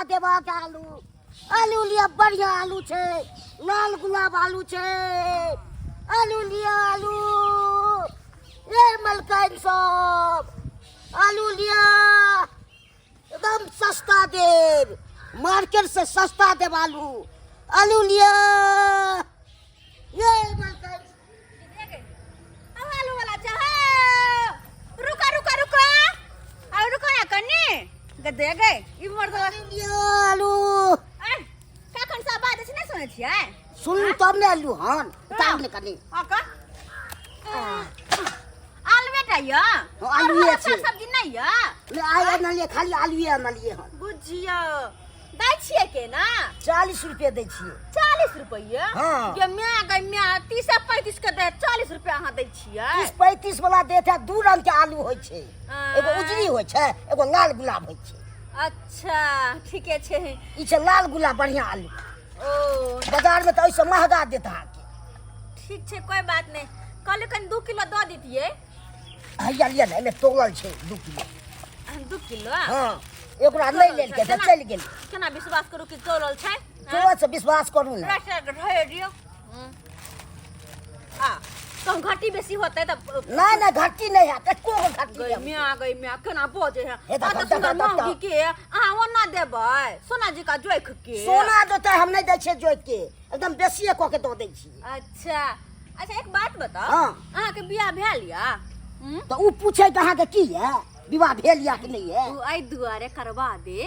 देबा के आलू आलू लिया बढ़िया आलू छे लाल गुलाब आलू छे आलू लिया आलू ये मलकाइन सब आलू लिया एकदम सस्ता देव मार्केट से सस्ता देव आलू आलू लिया ये मलकाइन आलू वाला चाहे रुका रुका रुका अब रुको ना कन्ने गदे गए ई मर दो आलू का कौन सा बात है नहीं सुने छियै सुन तब ने आलू हन ताम ने कनी का आलू बेटा या आलू ये छे सब्जी नहीं या ले आया न लिए खाली आलू ये न लिए हन बुझियो दै छियै के ना 40 रुपया दै छियै 40 रुपया हाँ। ये मैं 30 35 के दे 40 रुपया अहाँ दै छियै 30 35 वाला देत है दू रंग के आलू होय छे एगो उजरी होय छे एगो लाल गुलाब होय छे अच्छा ठीके छे ई छे लाल गुलाब बढ़िया आलू ओ बाजार में तो ऐसे महंगा देता है ठीक छे कोई बात नहीं कल कन 2 किलो दो दीजिए हैया लिया ना में तोलल छे 2 किलो 2 किलो हां एकरा नहीं लेल के त चल गेल केना विश्वास करू कि तोलल छै तो से विश्वास करू ना रट रहे दियो आ कम घाटी बेसी होतै त ना ना घाटी नहीं है कतो घाटी गई मैं केना बोजे है हे आ त सुंदर महंगी के अहाँ ओना देबै सोना जी का जोख के सोना देते हम नहीं दै छे जोख के एकदम बेसी क के दो दै छी अच्छा अच्छा एक बात बताओ हाँ। अहाँ के बियाह भेल या तो उ पूछे कहाँ के की है विवाह भेल या कि नहीं है तू आई दुआरे करवा दे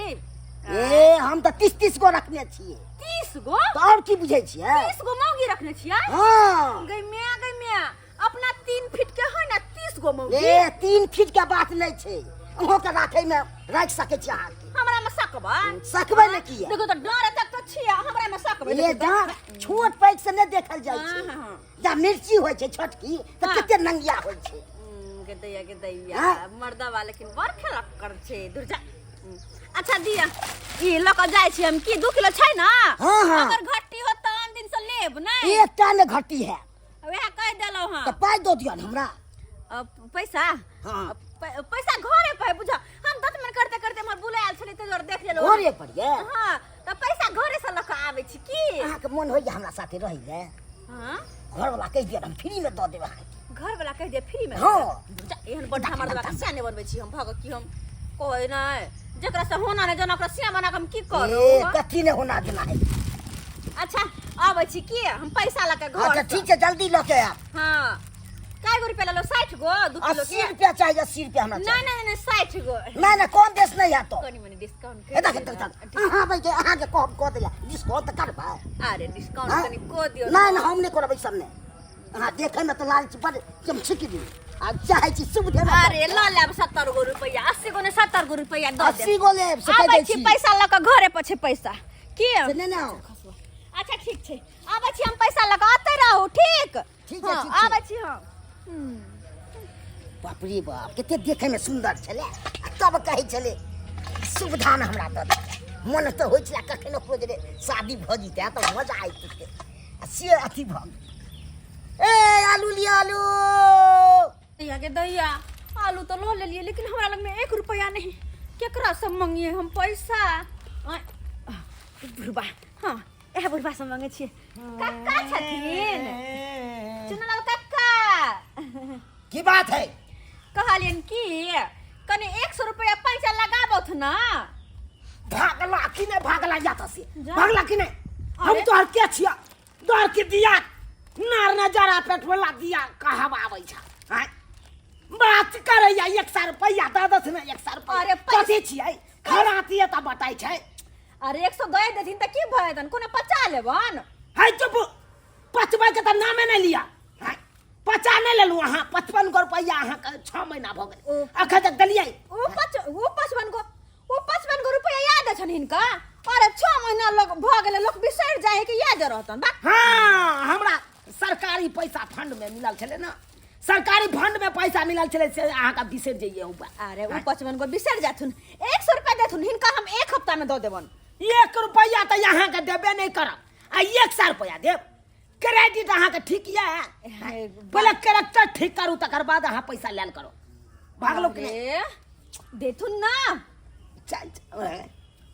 ए हम तो 30 गो रखने छिए 30 गो तो और की बुझे छिए 30 गो मौगी रखने छियै हां गई मैं अपना 3 फीट के है ना 30 गो मौगी ए 3 फीट के बात नहीं छे अहो के राखे में रख सके छी अहाँ हमरा में सकबा सकबे न किए देखो तो डर तक तो छिया हमरा में सकबे ये डार छोट पैक से नहीं देखल जाय छे जा मिर्ची होय छे छोटकी तो किते नंगिया होय छे के दैया मर्दा वाला लेकिन बड़ खेला कर छे दूर जा अच्छा दिया ई लक जाय छी हम की 2 किलो छै ना हां हां अगर घट्टी हो त आन दिन से लेब नहीं एक टन घटी है वह कह देलो हां तो पाई दो दिया हमरा पैसा हां पैसा घरे पे बुझा हम 10 मिनट करते करते हमर बुलायल छले त जोर देख लेलो घरे पर ये हां त पैसा घरे से लक आवे छी की अहाँ के मन होय हमरा साथे रही ले हां घर वाला कह दिया हम फ्री में दो देब अहाँ घर वाला कह दे फ्री में हां एहन बड्ढा मर्दवा का सियाने बनबै छी हम भग की हम कोई नै जकरा से होना नै जना ओकरा सिया बना के हम की करू कथी ने होना देना है अच्छा आबै छी की हम पैसा ला के घर अच्छा ठीक है जल्दी लेके आ हां काय गो रुपया लो 60 गो 2 किलो 80 रुपया चाहिए 80 रुपया हमरा नहीं नहीं नहीं 60 गो नहीं नहीं कौन देश नहीं है तो कनी मनी डिस्काउंट ए देख हां भाई के अहाँ के कह दिया डिस्काउंट तो करबा अरे डिस्काउंट कनी को दियो नहीं नहीं हम नहीं करबै सब ने अहाँ देखे में तो लालच बड़ कम छिक दी आ चाहे छी सुविधा में अरे ला लेब 70 गो रुपया 80 गो ने 70 गो रुपया दो दे 80 गो लेब से कह आबै दै छी छी पैसा ला के घरे पछे पैसा की नहीं ना अच्छा ठीक छे आबै छी हम पैसा लगा आते रहू ठीक ठीक है, हाँ, ठीक है। आबै छी हम बाप रे बाप कते देखे में सुंदर छले तब कहे छले सुविधा न हमरा दे मन तो होय छला कखनो को जे शादी भ जिते तो मजा आइते से अथी भ ए आलू लिया आलू दैया के दैया आलू तो लो ले लिए लेकिन हमरा लग में 1 रुपया नहीं केकरा से मांगिए हम पैसा बुढ़बा हां ए बुढ़बा से मांगे छी काका छथिन चुनलाल काका की बात है कहलियन की कने 100 रुपया पैसा लगाबोथ ना भागला कि नहीं भागला जाता से जा। भागला कि नहीं हम तो हर के छिया दर के दिया नार नजरा पेट्रोल ला दिया कहब आबै छ हैं बात करे या 100 रुपया दादस में 100 रुपया अरे कथी छियै खराती है त बताई छै अरे 100 दे देथिन त की भयतन कोने 50 लेबन है चुप 55 के त नामे नहीं लिया हैं 50 नहीं लेलु अहाँ 55 गो रुपया अहाँ के 6 महीना भ गेल अखन तक दलियै वो 55 गो रुपया याद छन हिनका अरे 6 महीना लोग भ गेले लोग बिसर जाए कि याद रहतन बा हां हमरा सरकारी पैसा फंड में मिलल छले ना सरकारी फंड में पैसा मिलल छले से अहाँ का बिसर जाइए ऊपर अरे वो 55 गो बिसर जाथुन 100 रुपया देथुन हिनका हम 1 हफ्ता में दो देबन 1 रुपया तो यहाँ के देबे नहीं करब आ 100 रुपया देब क्रेडिट अहाँ के ठीक ये पहले कैरेक्टर ठीक करू तकर बाद अहाँ पैसा लेल करो भागलो के देथुन ना चल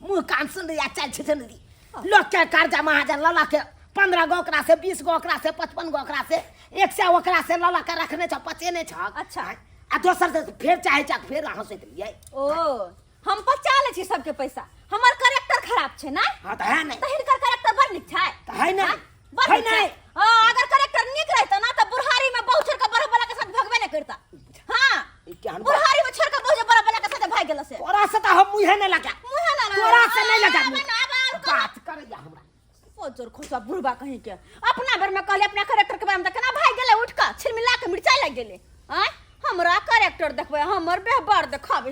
मुंह कान सुन रही चल छे दी लोग के कर्जा महाजन लला के 15 गो ओकरा से 20 गो ओकरा से 55 गो ओकरा से 100 ओकरा से लला के रखने छ पचेने छ। अच्छा आ दोसर से फिर चाहे चक फिर हंसैत रहिए। ओ हम पचा ले छी सबके पैसा हमर कैरेक्टर खराब छै ना। हां त है नहीं त हिनकर कैरेक्टर बड़ नीक छै त है नहीं बड़ है नीक छै। नहीं हां अगर कैरेक्टर नीक रहता ना त बुढ़ारी में बहु छोड़ के बड़ा वाला के साथ भगबे नहीं करता। हां बुढ़ारी में छोड़ के बहु बड़ा वाला के साथ भाग गेल से तोरा से त हम मुहे नहीं लगा तोरा से नहीं लगा बात कर या हमरा पोजर खोसा बुढ़बा कहीं के अपना बेर में कहले अपना कैरेक्टर के बारे में त केना भाग गेले उठ के छिलमिला के मिर्चाई लग गेले। हैं हमरा कैरेक्टर देखबे हमर व्यवहार देखाबे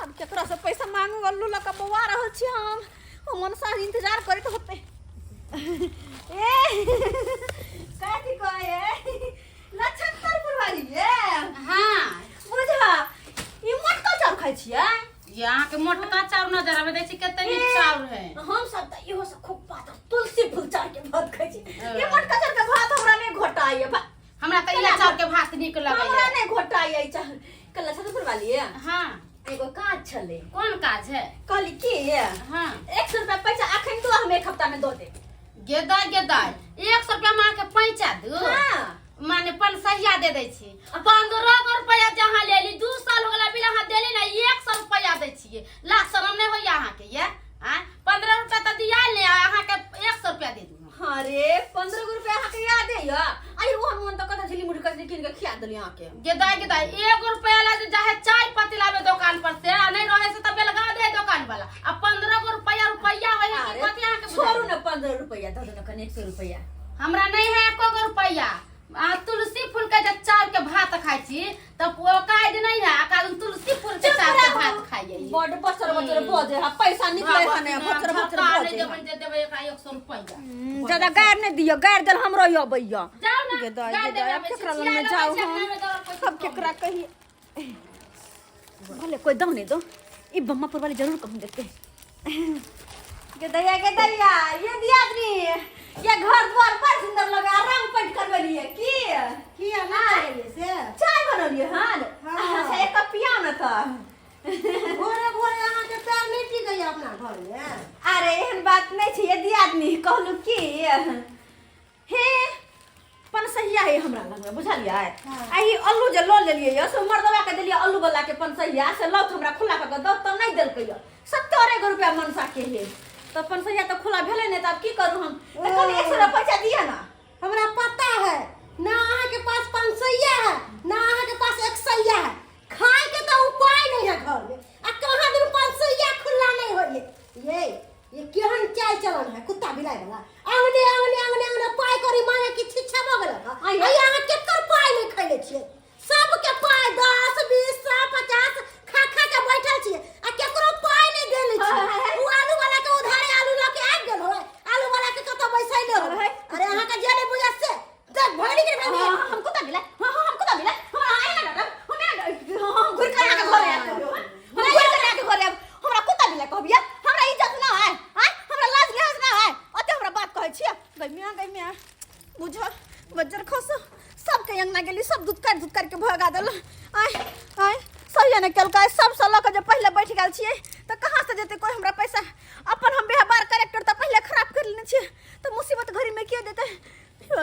अब केकरा से पैसा मांगू अल्लू लका बवा रहल छी हम मन सा इंतजार करत होते। ए काटी कोए लछनपुर वाली ये हाँ बुझा ई मोटका चाउर खाइ छियै यहाँ के मोटका चाउर नजर आवे दै छी कते नीक चाउर है। हम सब त इहो से खूब पातर तुलसी फूल चाउर के भात खाइ छी ये मोटका चाउर के भात हमरा नहीं घोटाइए बा हमरा त इला चाउर के भात नीक हमरा लगैया। नहीं घोटाइए चाउर कल लछनपुर वाली है हाँ एगो काज छले कौन काज है? कहली की हाँ 100 रुपया पैसा अखन तो हम एक हफ्ता में दो दे। गेदाय गेदाय 100 रुपया मां के पैसा दू हां माने पंसैया दे दै छी 15 रुपया जहां लेली 2 साल हो गेला बिल अहां देली ना 100 रुपया दै छियै ला शरम नहीं होइया अहां के ये। हां 15 रुपया त दिया ले अहां के 100 रुपया दे दू। अरे 15 रुपया अहां के याद है या आई वो मन त कथा झिली मुड़ी कस किन के खिया देली अहां के गेदाय गेदाय 1 रुपया ला चाहे चाय पत्ती लावे दुकान पर से आ नहीं रहे से त बेलगा दे दुकान वाला अब 15 रुपया होय है कि कथि अहां के छोड़ू ना 15 रुपया दे दो कने 100 रुपया हमरा नहीं है 1 रुपया। आ तुलसी फूल के जब चाउर के भात खाइ छी तब वो काज नहीं है का तुलसी फूल के चाउर के भात खाइए बड़ बचर बजे हा पैसा निकले हने बचर बजे देबै दे देबै एकरा 100 रुपया ज्यादा गायर नहीं दियो गायर देल हमरो यो बैया जाओ ना गेदाय गाय गेदाय देबै केकरा लग में जाओ हम सब केकरा कही भले कोई दो नहीं दो ई बम्मा पर वाली जरूर कहूं देखते गेदाया ये दिया आदमी ये घर द्वार पर सुंदर लगा रंग पेंट करवलिए की ना से चाय बनलिए हां हां से एक कप पिया ना था भोरे भोरे अहाँ के पैर नहीं टिक गई अपना घर में। अरे एहन बात नहीं छै यदि आदमी कहलु की हे पनसहिया है हमरा लग में बुझलिए आई अल्लू जे ल लेलिए यो से मर्दवा के देलिए अल्लू वाला के पनसहिया से लौट हमरा खुला के दो त नहीं देलकै यो 70 रुपया मनसा के है तो पनसहिया तो खुला भेले नहीं त अब की करू हम त कनी 100 रुपया पैसा दिया ना हमरा पता है ना अहाँ के पास 500 है ना अहाँ के पास 100 है खाए के तो उपाय नहीं है घर में आ कहां दिन 500 खुला नहीं होइए ये केहन चाल चलन है कुत्ता बिलाई वाला आंगने पाई करी माने की छिछा भ गेल आई अहाँ केकर पाई नहीं खैले छिए सबके पाई 10 20 50 खा के बैठल छिए आ केकरो पाई नहीं देले छिए उ आलू वाला के उधारे आलू ल के आब गेल हो आलू वाला के कत बैसैले हो अरे अहाँ के जे नहीं बुझा से देख भगनी के भागी हमको त मिला हां हमको त मिला हमरा आए ना हम घुर के आके घरे आके हम घुर के आके घरे हमरा कुत्ता मिला कहबिया हमरा इज्जत ना है हां हमरा लाज लिहाज ना है ओते हमरा बात कहै छियै गई मिया बुझ बजर खस सबके अंगना गेली सब दूध काट के भगा देल आय सही ने केलका सब सलो के जे पहले बैठ गेल छियै त कहां से देते कोई हमरा पैसा अपन हम व्यवहार कैरेक्टर त पहले खराब कर लेने छियै त मुसीबत घरी में के देते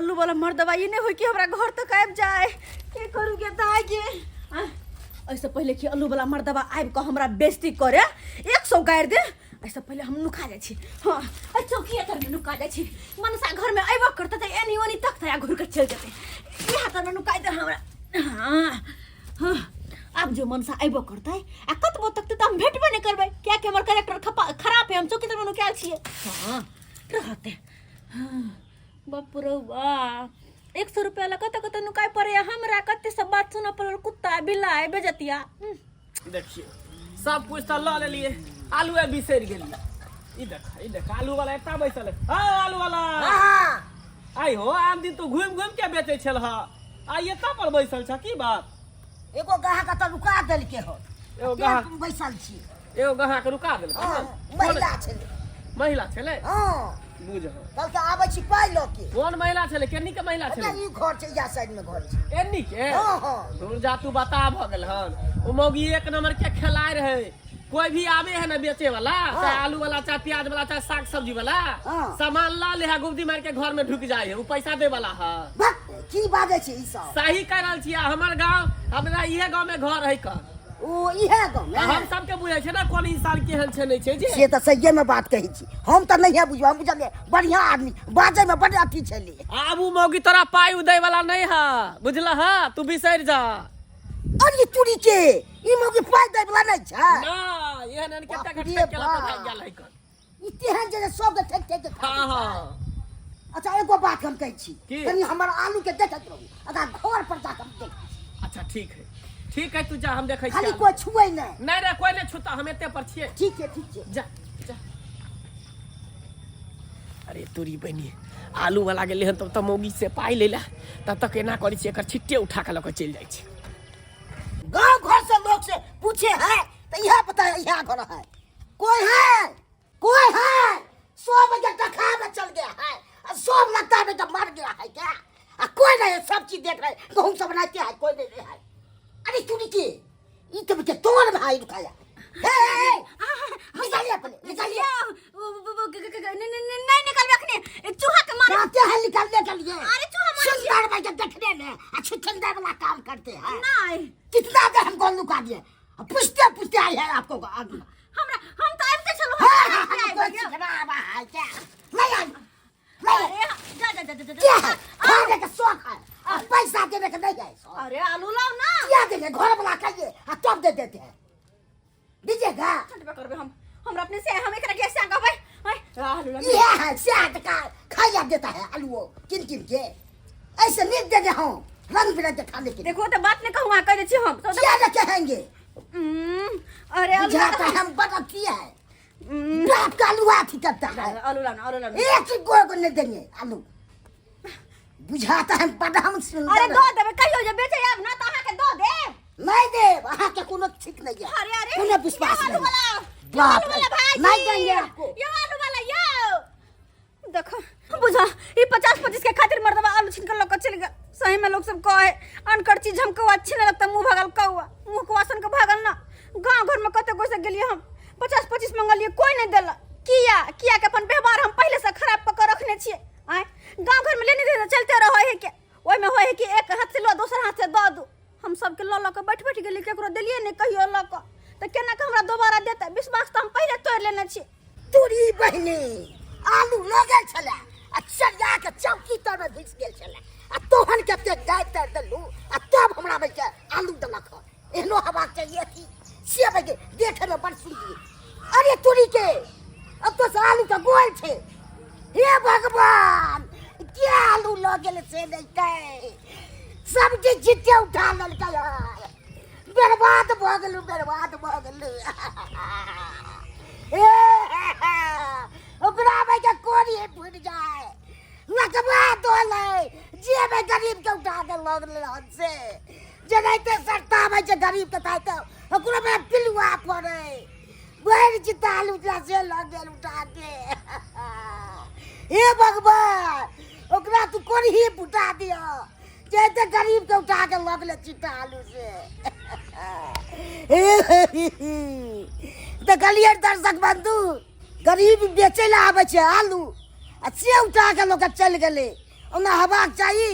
अल्लू वाला मर्दवा ये नहीं होई कि हमरा घर तक आबि जाए के करू के दागे ऐसे पहले कि अल्लू वाला मर्दवा आबि के हमरा बेइज्जती करे 100 गायर दे ऐसे पहले हम नुका जाय छी हां अच्छा की तर नुका जाय छी मनसा घर में आइबो करते त एनी ओनी तक था घुर के चल जेते यहाँ त नुका दे हमरा हां अब जो मनसा आइबो करते आ कतबो तक त हम भेटबे नहीं करबै क्या कि हमर कैरेक्टर खराब है हम चौकी तर नुकाल छिए हां रहते हां बाप रे बा 100 रुपया ला कत नुकाय पड़े हमरा कते सब बात सुन पर कुत्ता बिलाई बेजतिया देखिए सब कुछ तो ला लेलिए आलू है बिसर गेलिए ई देख आलू वाला एता बैसल है हां आलू वाला हां आई हो आम दिन तो घूम के बेचे छल ह आ एता पर बैसल छ की बात एगो गाह का तो रुका देल के हो एगो गाह बैसल छी एगो गाह के रुका देल महिला छले हां बुझ कल के आबै छी पाई ल के कौन महिला छले केनी के महिला छले ई घर छै या साइड में घर छै एनी के हां हां दूर जा तू बता भ गेल हन ओ मौगी एक नंबर के खिलाय रहे कोई भी आवे है ना बेचे वाला, चाहे आलू वाला, चाहे प्याज वाला, चाहे साग सब्जी वाला, सामान ला ले है, गुप्ती मार के घर में ढुक जाए है, वो पैसा दे वाला है। की बाजे छी ई सब सही कह रहल छियै। हमर गांव, हमरा इहे गांव में घर है का, ओ इहे गाँव में हम सबके बुझे छै ना कोन इंसान केहन छै नहीं छै जे। से तो सही में बात कही छी, हम तो नहीं है बुझो, हम बुझलिए बढ़िया आदमी, बाजे में बड़ अथी छली। आबू मौगी तोरा पाई उदै वाला नहीं है, बुझला है, तू बिसर जा। अरे चूड़ी के ई मौगी पाई दे वाला नहीं छै ना, ये नन केटा केटा केला पे भाग गेल है कर। इते हैं जे सब के ठेक ठेक खा। हां अच्छा एगो बात हम कहै छी, की? तनी हमर आलू के देखत रहू, अगर घर पर जाकर देख। अच्छा ठीक है तू जा, हम देखै छी। खाली कोई छुए नहीं। नहीं रे कोई नहीं छूता, हम एते पर छियै। ठीक है जा जा। अरे तोरी बनी आलू वाला गेले हन, तब त मौगी से पाई लेला, तब तक एना करै छी, एकर छिट्टे उठा के लक चल जाय छै। गांव घर से लोग से पूछे है तो यह पता है यहाँ घर है, कोई है 100 बजे टखा में चल गया है, और 100 लगता है तो मर गया है क्या? कोई नहीं, सब चीज देख रहे, गहूँ सब बनाते हैं, कोई नहीं है। अरे चुनी के ये तो बच्चे तोड़ भाई रुकाया निकालिए अपने, निकालिए नहीं निकल रखने चूहा के मारे कहते हैं निकालने के लिए। अरे चूहा मार सुंदर भाई जब देखने में अच्छे सुंदर वाला काम करते हैं, नहीं कितना देर हमको लुका दिए, पूछते आए हैं आपको आगे। हम तो ऐसे चलो कोई सीखना आवा है क्या? नहीं आई, नहीं जा क्या है? खाने का शौक है, और पैसा देने का नहीं है शौक। अरे आलू लाओ ना, क्या देंगे, घर वाला खाइए और तब दे देते हैं, दीजिएगा। करबे हम अपने से हम एकरा कैसे आगा भाई आलू ला ये है शायद का खाया देता है आलू किन के, ऐसे नहीं देंगे हम रंग बिरंगे खाने के। देखो तो बात नहीं कहूँ कह दे हम तो क्या कहेंगे? अरे आलू बुझाता है हम बदलती है, बाप का आलू आती करता है, आलू ला एक ही गोल को नहीं देंगे आलू, बुझाता है बदाम सुंदर। अरे दो देबे कहियो जे बेचे आब ना तो आहा के दो दे, नहीं दे, वहाँ के कोनो ठीक नहीं है, अरे कोनो विश्वास आलू नहीं। वाला बाप आलू वाला भाई नहीं देंगे आपको। ये आलू वाला यो देखो बुझा ये 50-25 के खातिर मर्दवा आलू छीन के लोग चल गया। सही में लोग सब कहे अनकर चीज हमको अच्छी नहीं लगता, मुंह भागल कौआ, मुंह को वासन के भागल ना। गांव घर में कते कोई से गेलिए हम 50-25 मंगलिए, कोई नहीं देला। किया के अपन व्यवहार हम पहले से खराब पक रखने छिए। आए गांव घर में लेने दे चलते रहो है के, ओइ में होय है कि एक हाथ से लो दूसरा हाथ से दो दो, हम सब के ल के बैठ गेली, केकरो देलिए नहीं कहियो ल के, तो केना के हमरा दोबारा देता? विश्वास तो हम पहले तोड़ लेने छी। तोरी बहनी आलू लगे छले, चढ़िया के चौकी तर में घुस गेल छले, आ तोहन के ते गाय तर दलू, आ तब हमरा में के आलू दलक। एहनो हवा चाहिए थी से बगे देखे में बड़ सुंदर। अरे तोरी के अब तो आलू का गोल छे, हे भगवान क्या आलू लग गेल से नहीं कहे, सब्जी जिते उठा ललका यार, बर्बाद भ गेलू, बर्बाद भ गेलू। ओकरा में के कोरी फूट जाए, नकबा तोले जे में गरीब के उठा के लग ले हद से, जे नहीं ते सरता में जे गरीब के ताते ओकरा में पिलुआ पड़े, बहर चिता आलू से लग गेल उठा के। हे भगवान ओकरा तू कोरी ही फुटा दियो, जे ते गरीब के उठा के लग ले चिता आलू से। तो गलियर दर्शक बंधु गरीब बेचे ला आवे छे आलू, आ से उठा के लोग चल गेले, ओना हवा चाहिए।